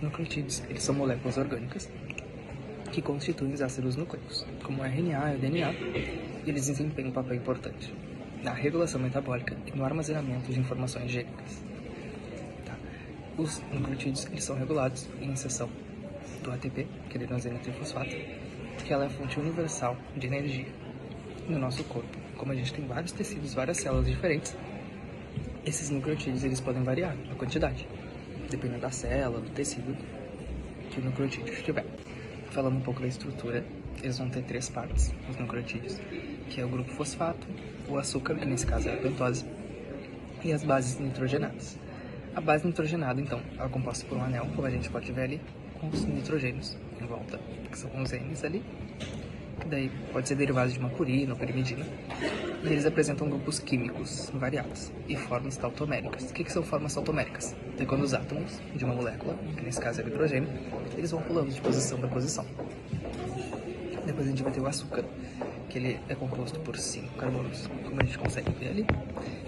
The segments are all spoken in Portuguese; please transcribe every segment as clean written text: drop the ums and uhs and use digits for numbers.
nucleotídeos, eles são moléculas orgânicas que constituem os ácidos nucleicos, como o RNA e o DNA, e eles desempenham um papel importante na regulação metabólica e no armazenamento de informações gênicas. Tá? Os nucleotídeos eles são regulados em seção do ATP, que é adenosina trifosfato, que ela é a fonte universal de energia no nosso corpo. Como a gente tem vários tecidos, várias células diferentes, esses nucleotídeos eles podem variar a quantidade, dependendo da célula, do tecido que o nucleotídeo estiver. Falando um pouco da estrutura, eles vão ter 3 partes, os nucleotídeos, que é o grupo fosfato, o açúcar, que nesse caso é a pentose, e as bases nitrogenadas. A base nitrogenada, então, ela é composta por um anel, como a gente pode ver ali, com os nitrogênios em volta, que são os N's ali, que daí pode ser derivado de uma purina ou pirimidina, e eles apresentam grupos químicos variados e formas tautoméricas. O que são formas tautoméricas? É quando os átomos de uma molécula, que nesse caso é o hidrogênio, eles vão pulando de posição para posição. Depois a gente vai ter o açúcar, que ele é composto por 5 carbonos, como a gente consegue ver ali,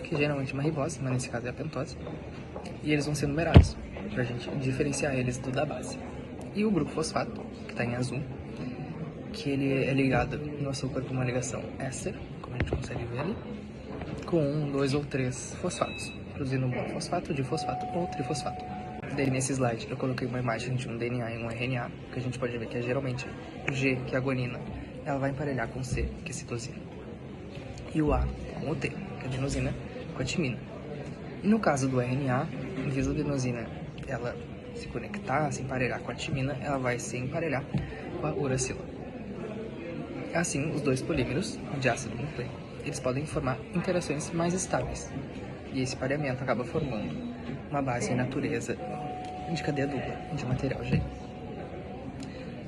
que geralmente é uma ribose, mas nesse caso é a pentose, e eles vão ser numerados, para a gente diferenciar eles da base. E o grupo fosfato, que está em azul, que ele é ligado no açúcar com uma ligação éster, como a gente consegue ver ali, com 1, 2 ou 3 fosfatos, produzindo um monofosfato, difosfato ou trifosfato. Daí nesse slide eu coloquei uma imagem de um DNA e um RNA, que a gente pode ver que é geralmente o G, que é a guanina, ela vai emparelhar com o C, que é citosina, e o A com o T, que é a adenosina, com a timina. E no caso do RNA, em vez da adenosina ela se conectar, se emparelhar com a timina, ela vai se emparelhar com a uracila. Assim, os dois polímeros de ácido nucleico, eles podem formar interações mais estáveis, e esse pareamento acaba formando uma base em natureza de cadeia dupla de material G.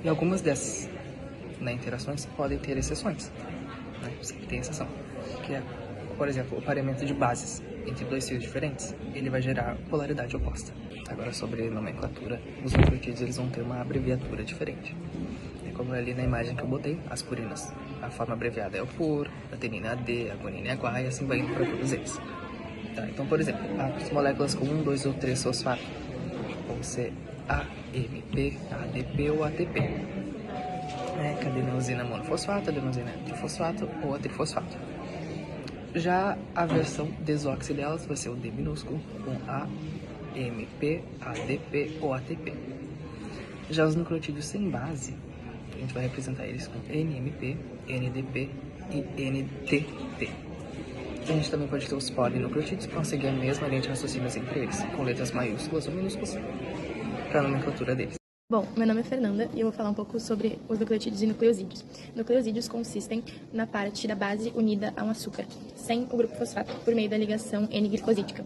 E algumas dessas interações podem ter exceções, sempre tem exceção, que é, por exemplo, o pareamento de bases entre 2 fios diferentes, ele vai gerar polaridade oposta. Agora, sobre nomenclatura, os nucleotídeos eles vão ter uma abreviatura diferente. Como ali na imagem que eu botei, as purinas, a forma abreviada é o PUR, a adenina é a D, a guanina é a GUA, e assim vai indo para todos eles. Tá, então, por exemplo, as moléculas com 1, 2 ou 3 fosfato vão ser AMP, ADP ou ATP. Que a adenosina monofosfato, a adenosina trifosfato ou a trifosfato. Já a versão desoxi delas vai ser o D minúsculo, com AMP, ADP ou ATP. Já os nucleotídeos sem base, a gente vai representar eles com NMP, NDP e NTP. A gente também pode ter os polinucleotídeos que vão seguir a mesma linha de raciocínios entre eles, com letras maiúsculas ou minúsculas, para a nomenclatura deles. Bom, meu nome é Fernanda e eu vou falar um pouco sobre os nucleotídeos e nucleosídeos. Nucleosídeos consistem na parte da base unida a um açúcar, sem o grupo fosfato, por meio da ligação N-glicosídica.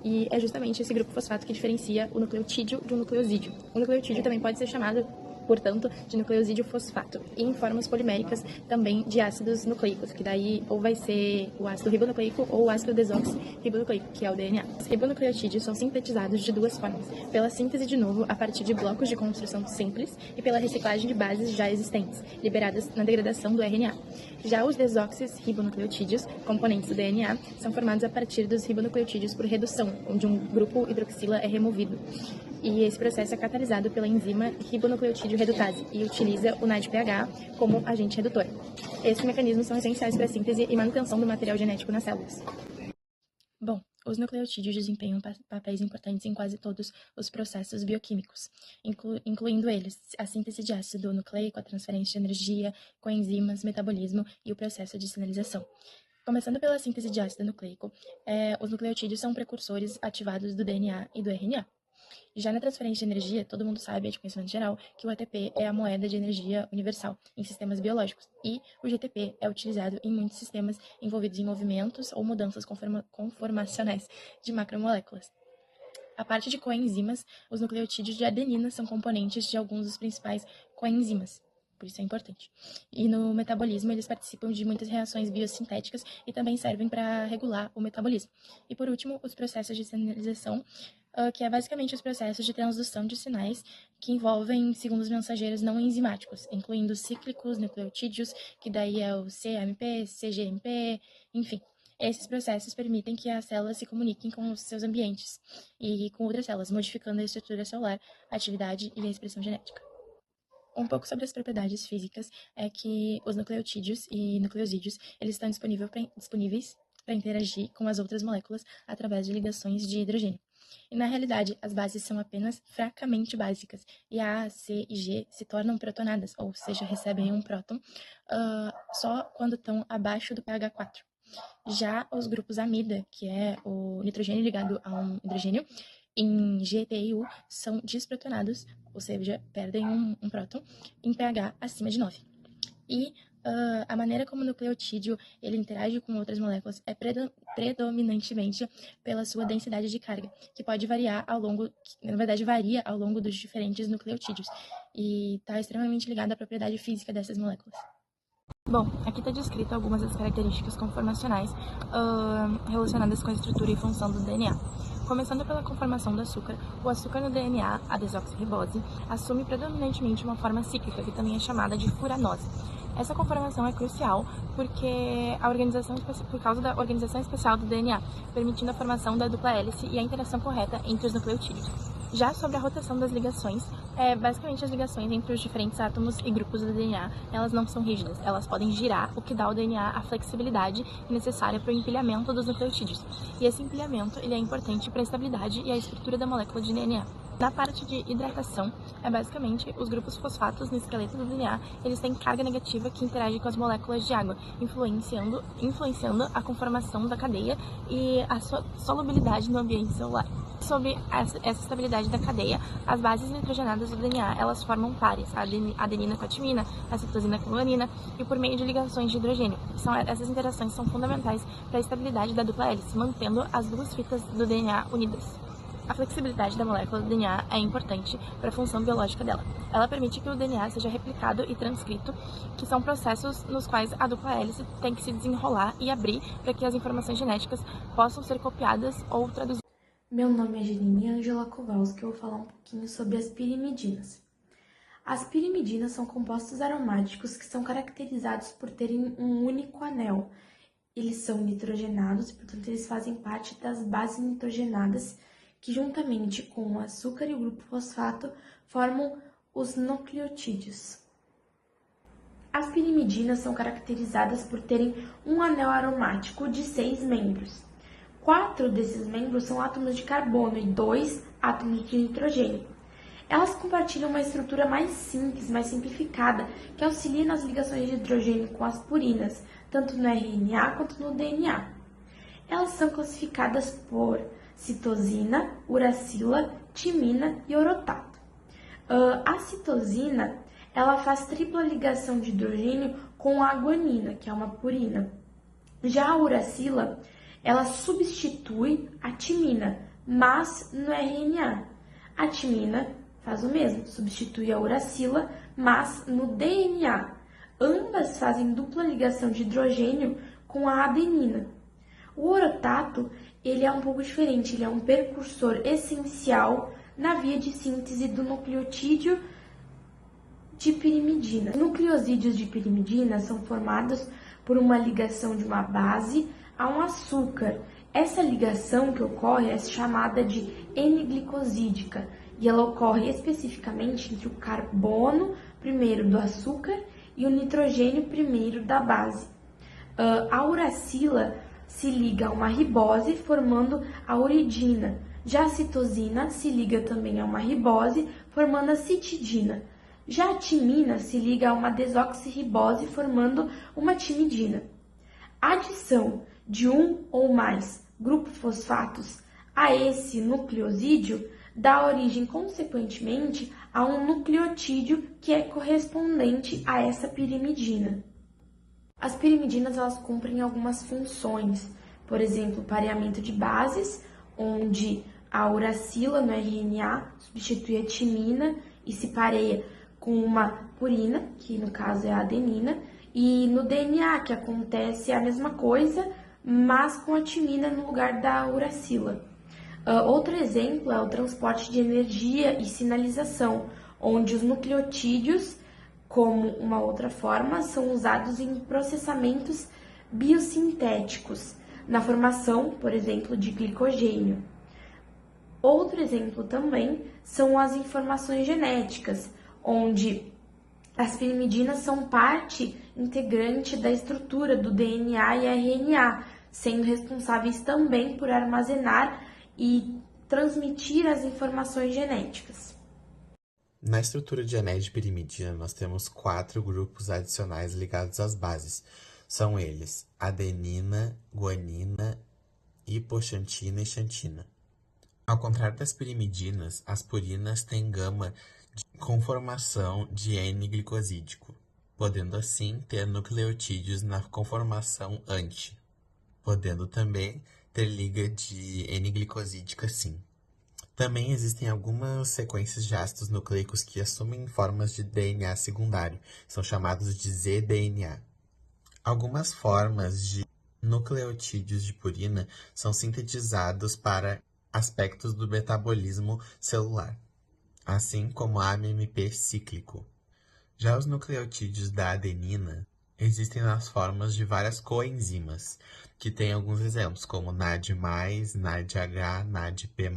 E é justamente esse grupo fosfato que diferencia o nucleotídeo de um nucleosídeo. O nucleotídeo também pode ser chamado, portanto, de nucleosídeo fosfato, e em formas poliméricas também de ácidos nucleicos, que daí ou vai ser o ácido ribonucleico ou o ácido desoxirribonucleico, que é o DNA. Os ribonucleotídeos são sintetizados de 2 formas, pela síntese de novo a partir de blocos de construção simples e pela reciclagem de bases já existentes, liberadas na degradação do RNA. Já os desoxirribonucleotídeos, componentes do DNA, são formados a partir dos ribonucleotídeos por redução, onde um grupo hidroxila é removido. E esse processo é catalisado pela enzima ribonucleotídeo redutase e utiliza o NADPH como agente redutor. Esses mecanismos são essenciais para a síntese e manutenção do material genético nas células. Bom, os nucleotídeos desempenham papéis importantes em quase todos os processos bioquímicos, incluindo eles a síntese de ácido nucleico, a transferência de energia, coenzimas, metabolismo e o processo de sinalização. Começando pela síntese de ácido nucleico, os nucleotídeos são precursores ativados do DNA e do RNA. Já na transferência de energia, todo mundo sabe, é de conhecimento geral, que o ATP é a moeda de energia universal em sistemas biológicos e o GTP é utilizado em muitos sistemas envolvidos em movimentos ou mudanças conformacionais de macromoléculas. A parte de coenzimas, os nucleotídeos de adenina são componentes de alguns dos principais coenzimas. Por isso é importante. E no metabolismo, eles participam de muitas reações biosintéticas e também servem para regular o metabolismo. E por último, os processos de sinalização, que é basicamente os processos de transdução de sinais que envolvem segundos mensageiros não enzimáticos, incluindo cíclicos, nucleotídeos, que daí é o CMP, CGMP, enfim. Esses processos permitem que as células se comuniquem com os seus ambientes e com outras células, modificando a estrutura celular, a atividade e a expressão genética. Um pouco sobre as propriedades físicas é que os nucleotídeos e nucleosídeos eles estão disponíveis para interagir com as outras moléculas através de ligações de hidrogênio. E na realidade, as bases são apenas fracamente básicas, e a, C e G se tornam protonadas, ou seja, recebem um próton só quando estão abaixo do pH 4. Já os grupos amida, que é o nitrogênio ligado a um hidrogênio, em GPIU são desprotonados, ou seja, perdem um próton, em pH acima de 9. E a maneira como o nucleotídeo ele interage com outras moléculas é predominantemente pela sua densidade de carga, que pode variar varia ao longo dos diferentes nucleotídeos, e está extremamente ligada à propriedade física dessas moléculas. Bom, aqui está descrito algumas das características conformacionais relacionadas com a estrutura e função do DNA. Começando pela conformação do açúcar, o açúcar no DNA, a desoxirribose, assume predominantemente uma forma cíclica, que também é chamada de furanose. Essa conformação é crucial por causa da organização especial do DNA, permitindo a formação da dupla hélice e a interação correta entre os nucleotídeos. Já sobre a rotação das ligações, basicamente as ligações entre os diferentes átomos e grupos do DNA, elas não são rígidas, elas podem girar, o que dá ao DNA a flexibilidade necessária para o empilhamento dos nucleotídeos. E esse empilhamento ele é importante para a estabilidade e a estrutura da molécula de DNA. Na parte de hidratação, basicamente os grupos fosfatos no esqueleto do DNA, eles têm carga negativa que interage com as moléculas de água, influenciando a conformação da cadeia e a sua solubilidade no ambiente celular. Sobre essa estabilidade da cadeia, as bases nitrogenadas do DNA, elas formam pares, a adenina com a timina, a citosina com a guanina, e por meio de ligações de hidrogênio. Essas interações são fundamentais para a estabilidade da dupla hélice, mantendo as duas fitas do DNA unidas. A flexibilidade da molécula do DNA é importante para a função biológica dela. Ela permite que o DNA seja replicado e transcrito, que são processos nos quais a dupla hélice tem que se desenrolar e abrir para que as informações genéticas possam ser copiadas ou traduzidas. Meu nome é Janine Angela Kowalski e eu vou falar um pouquinho sobre as pirimidinas. As pirimidinas são compostos aromáticos que são caracterizados por terem um único anel. Eles são nitrogenados e, portanto, eles fazem parte das bases nitrogenadas que, juntamente com o açúcar e o grupo fosfato, formam os nucleotídeos. As pirimidinas são caracterizadas por terem um anel aromático de 6 membros. 4 desses membros são átomos de carbono e 2 átomos de nitrogênio. Elas compartilham uma estrutura mais simples, mais simplificada, que auxilia nas ligações de hidrogênio com as purinas, tanto no RNA quanto no DNA. Elas são classificadas por citosina, uracila, timina e orotato. A citosina, ela faz tripla ligação de hidrogênio com a guanina, que é uma purina. Já a uracila, ela substitui a timina, mas no RNA. A timina faz o mesmo, substitui a uracila, mas no DNA. Ambas fazem dupla ligação de hidrogênio com a adenina. O orotato, ele é um pouco diferente, ele é um precursor essencial na via de síntese do nucleotídeo de pirimidina. Os nucleosídeos de pirimidina são formados por uma ligação de uma base a um açúcar. Essa ligação que ocorre é chamada de N-glicosídica e ela ocorre especificamente entre o carbono primeiro do açúcar e o nitrogênio primeiro da base. A uracila se liga a uma ribose formando a uridina. Já a citosina se liga também a uma ribose formando a citidina. Já a timina se liga a uma desoxirribose formando uma timidina. A adição de um ou mais grupos fosfatos a esse nucleosídeo dá origem, consequentemente, a um nucleotídeo que é correspondente a essa pirimidina. As pirimidinas elas cumprem algumas funções, por exemplo, pareamento de bases, onde a uracila no RNA substitui a timina e se pareia com uma purina, que no caso é a adenina, e no DNA, que acontece a mesma coisa, mas com a timina no lugar da uracila. Outro exemplo é o transporte de energia e sinalização, onde os nucleotídeos, como uma outra forma, são usados em processamentos biosintéticos. na formação, por exemplo, de glicogênio. Outro exemplo também são as informações genéticas, onde as pirimidinas são parte integrante da estrutura do DNA e RNA, sendo responsáveis também por armazenar e transmitir as informações genéticas. Na estrutura de anéis de pirimidina, nós temos 4 grupos adicionais ligados às bases. São eles: adenina, guanina, hipoxantina e xantina. Ao contrário das pirimidinas, as purinas têm gama de conformação de N-glicosídico, podendo assim ter nucleotídeos na conformação anti, podendo também ter liga de N-glicosídica sim. Também existem algumas sequências de ácidos nucleicos que assumem formas de DNA secundário, são chamados de zDNA. Algumas formas de nucleotídeos de purina são sintetizados para aspectos do metabolismo celular, assim como AMP cíclico. Já os nucleotídeos da adenina existem nas formas de várias coenzimas, que têm alguns exemplos, como NAD+, NADH, NADP+,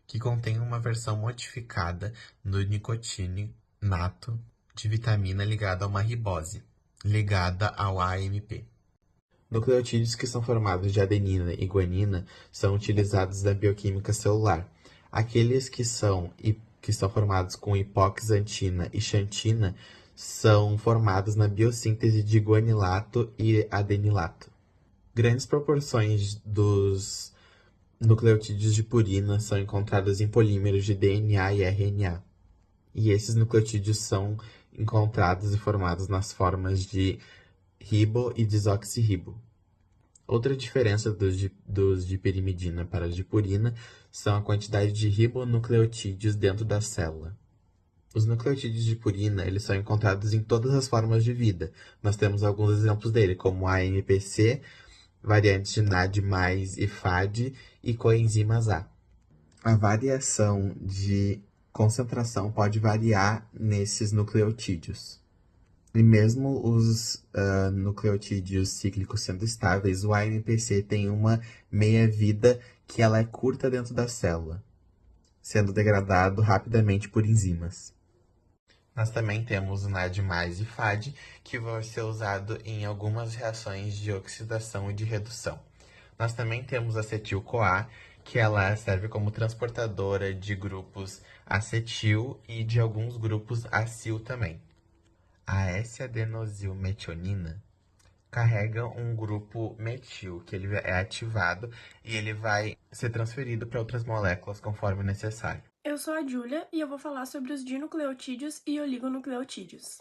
que contém uma versão modificada do nicotininato de vitamina ligada a uma ribose, ligada ao AMP. Nucleotídeos que são formados de adenina e guanina são utilizados na bioquímica celular. Aqueles que são formados com hipoxantina e xantina são formados na biossíntese de guanilato e adenilato. Grandes proporções dos nucleotídeos de purina são encontrados em polímeros de DNA e RNA. E esses nucleotídeos são encontrados e formados nas formas de ribo e desoxirribo. Outra diferença dos de pirimidina para os de purina são a quantidade de ribonucleotídeos dentro da célula. Os nucleotídeos de purina eles são encontrados em todas as formas de vida. Nós temos alguns exemplos dele, como a AMPC, variantes de NAD+, e FAD e coenzimas A. A variação de concentração pode variar nesses nucleotídeos. E mesmo os nucleotídeos cíclicos sendo estáveis, o AMPC tem uma meia-vida que ela é curta dentro da célula, sendo degradado rapidamente por enzimas. Nós também temos o NAD+, e FAD, que vai ser usado em algumas reações de oxidação e de redução. Nós também temos a acetil-CoA, que ela serve como transportadora de grupos acetil e de alguns grupos acil também. A S-adenosilmetionina carrega um grupo metil, que ele é ativado e ele vai ser transferido para outras moléculas conforme necessário. Eu sou a Júlia e eu vou falar sobre os dinucleotídeos e oligonucleotídeos.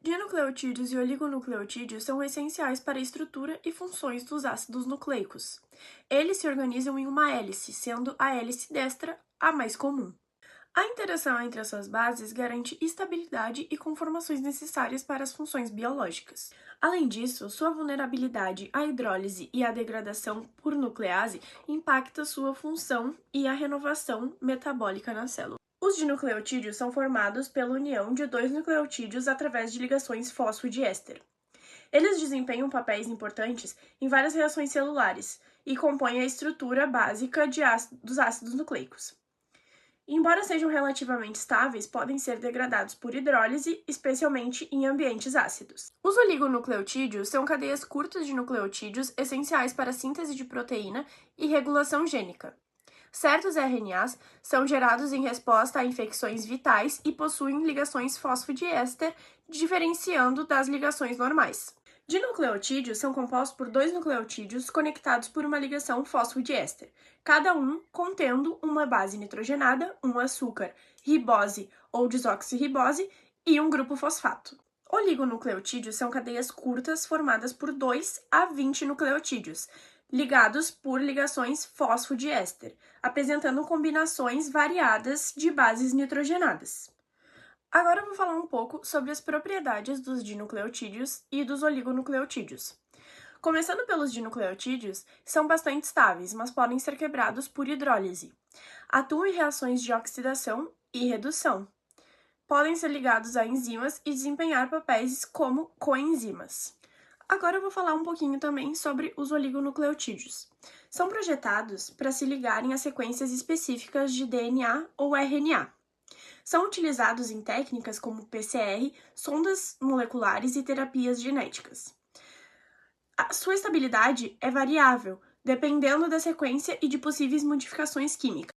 Dinucleotídeos e oligonucleotídeos são essenciais para a estrutura e funções dos ácidos nucleicos. Eles se organizam em uma hélice, sendo a hélice destra a mais comum. A interação entre as suas bases garante estabilidade e conformações necessárias para as funções biológicas. Além disso, sua vulnerabilidade à hidrólise e à degradação por nuclease impacta sua função e a renovação metabólica na célula. Os dinucleotídeos são formados pela união de 2 nucleotídeos através de ligações fosfodiéster. Eles desempenham papéis importantes em várias reações celulares e compõem a estrutura básica dos ácidos nucleicos. Embora sejam relativamente estáveis, podem ser degradados por hidrólise, especialmente em ambientes ácidos. Os oligonucleotídeos são cadeias curtas de nucleotídeos essenciais para a síntese de proteína e regulação gênica. Certos RNAs são gerados em resposta a infecções vitais e possuem ligações fosfodiéster, diferenciando das ligações normais. Dinucleotídeos são compostos por 2 nucleotídeos conectados por uma ligação fosfodiéster, cada um contendo uma base nitrogenada, um açúcar, ribose ou desoxirribose e um grupo fosfato. Oligonucleotídeos são cadeias curtas formadas por 2 a 20 nucleotídeos, ligados por ligações fosfodiéster, apresentando combinações variadas de bases nitrogenadas. Agora eu vou falar um pouco sobre as propriedades dos dinucleotídeos e dos oligonucleotídeos. Começando pelos dinucleotídeos, são bastante estáveis, mas podem ser quebrados por hidrólise. Atuam em reações de oxidação e redução. Podem ser ligados a enzimas e desempenhar papéis como coenzimas. Agora eu vou falar um pouquinho também sobre os oligonucleotídeos. São projetados para se ligarem a sequências específicas de DNA ou RNA. São utilizados em técnicas como PCR, sondas moleculares e terapias genéticas. A sua estabilidade é variável, dependendo da sequência e de possíveis modificações químicas.